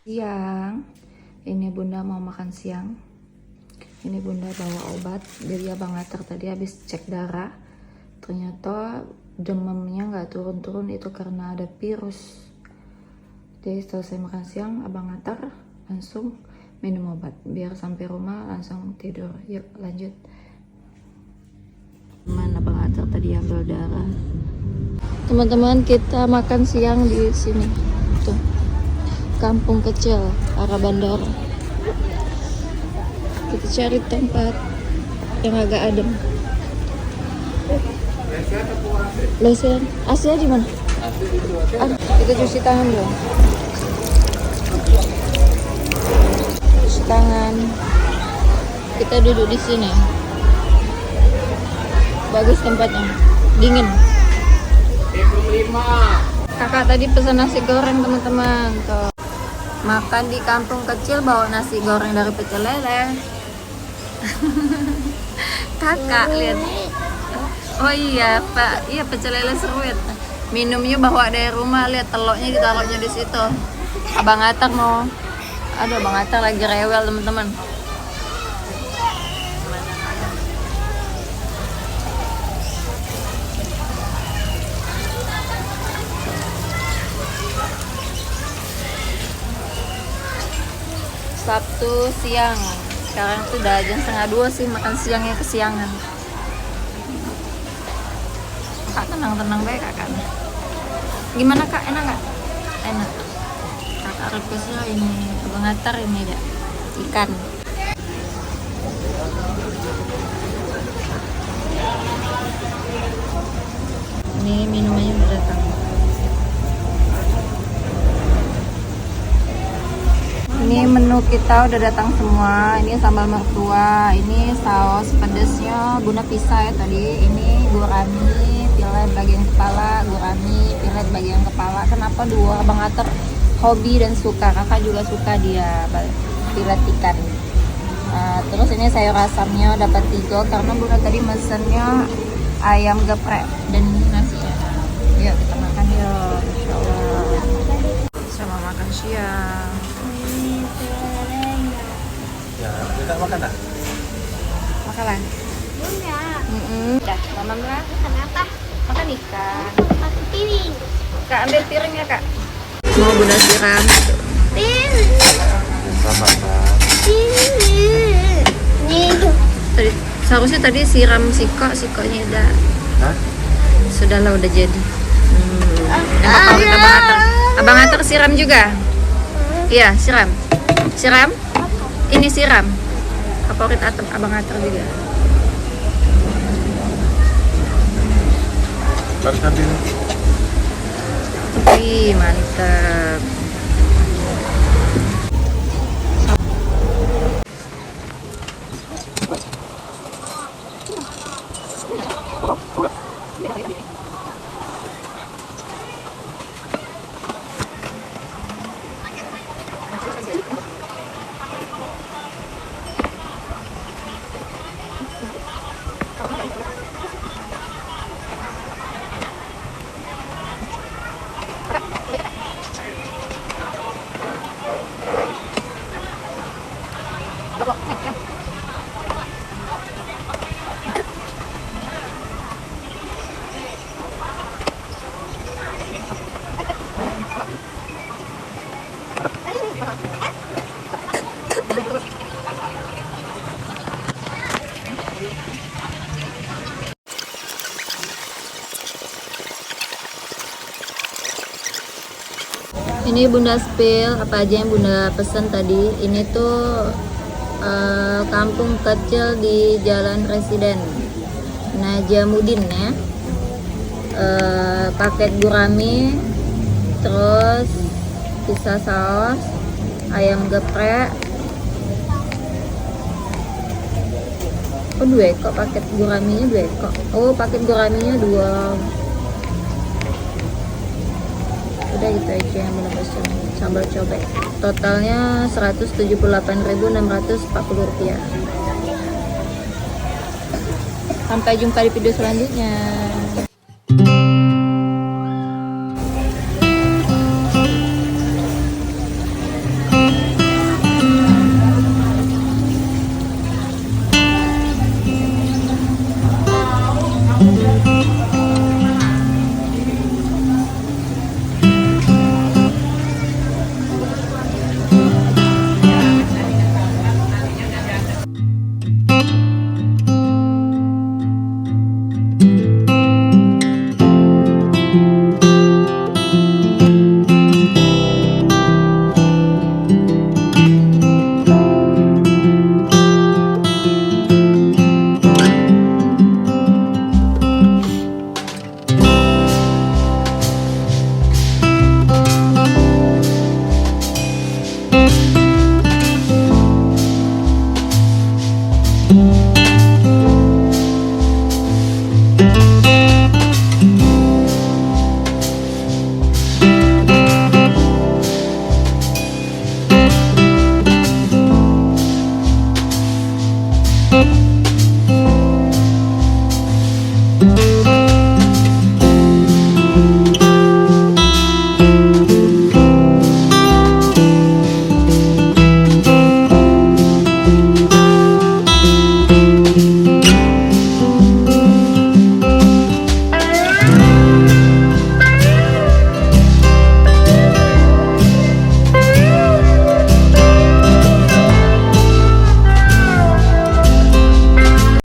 Siang, ini bunda mau makan siang. Ini bunda bawa obat. Jadi abang Atar tadi habis cek darah, ternyata demamnya nggak turun-turun, itu karena ada virus. Jadi setelah saya makan siang, abang Atar langsung minum obat biar sampai rumah langsung tidur. Yuk lanjut. Mana abang Atar tadi ambil darah. Teman-teman, kita makan siang di sini. Tuh. Kampung kecil arah bandara. Kita cari tempat yang agak adem. Lesehan. AC di mana? Kita cuci tangan dulu. Cuci tangan. Kita duduk di sini. Bagus tempatnya. Dingin. Kakak tadi pesan nasi goreng, teman-teman. Tuh. Makan di kampung kecil bawa nasi goreng dari Pecel Lele. Kakak lihat. Oh iya Pak, iya Pecel Lele Seruit. Minumnya bawa dari rumah, lihat telurnya ditaruhnya di situ. Abang Atar mau, aduh Abang Atar lagi rewel teman-teman. Sabtu siang, sekarang tuh udah jam 1:30 sih, makan siangnya kesiangan. Kak tenang-tenang baik kakak. Gimana kak, enak nggak? Enak. Kakak requestnya ini Abang Atar ini ya, ikan. Ini minumannya udah datang. Ini menu kita udah datang semua. Ini sambal mertua, ini saus pedesnya Bunda pisah ya tadi. Ini gurami, filet bagian kepala, gurami, filet bagian kepala. Kenapa dua? Abang Atar hobi dan suka, kakak juga suka dia filet ikan. Terus ini sayur asamnya dapat 3 karena Bunda tadi mesennya ayam geprek dan nasi ya. Yuk kita makan yuk, Insya Allah. Sama makan siang. Ya, kita makan dah. Makanan. Bunda, Dah, mama lah. makan apa? Makan ikan. Pakai piring. Kak ambil piring ya kak. Mau Bunda siram. Piring. Sama-sama. Piring. Nih. Tadi seharusnya tadi siram sikonya udah. Hah? Sudahlah udah jadi. Enak favorit Abang Atar. Abang Atar siram juga. Iya siram. Siram. Ini siram. Favorit Abang Atar juga. Baru ambil. Wih mantap. Ini Bunda spill apa aja yang Bunda pesan tadi. Ini tuh kampung kecil di Jalan Residen Najamuddin ya. Paket gurami, terus pizza saus, ayam geprek. Oh 2 ekor paket guraminya 2 ekor. Oh paket guraminya 2. Udah gitu aja yang Bunda pesen. Sambal cobek. Totalnya Rp178.640. Sampai jumpa di video selanjutnya.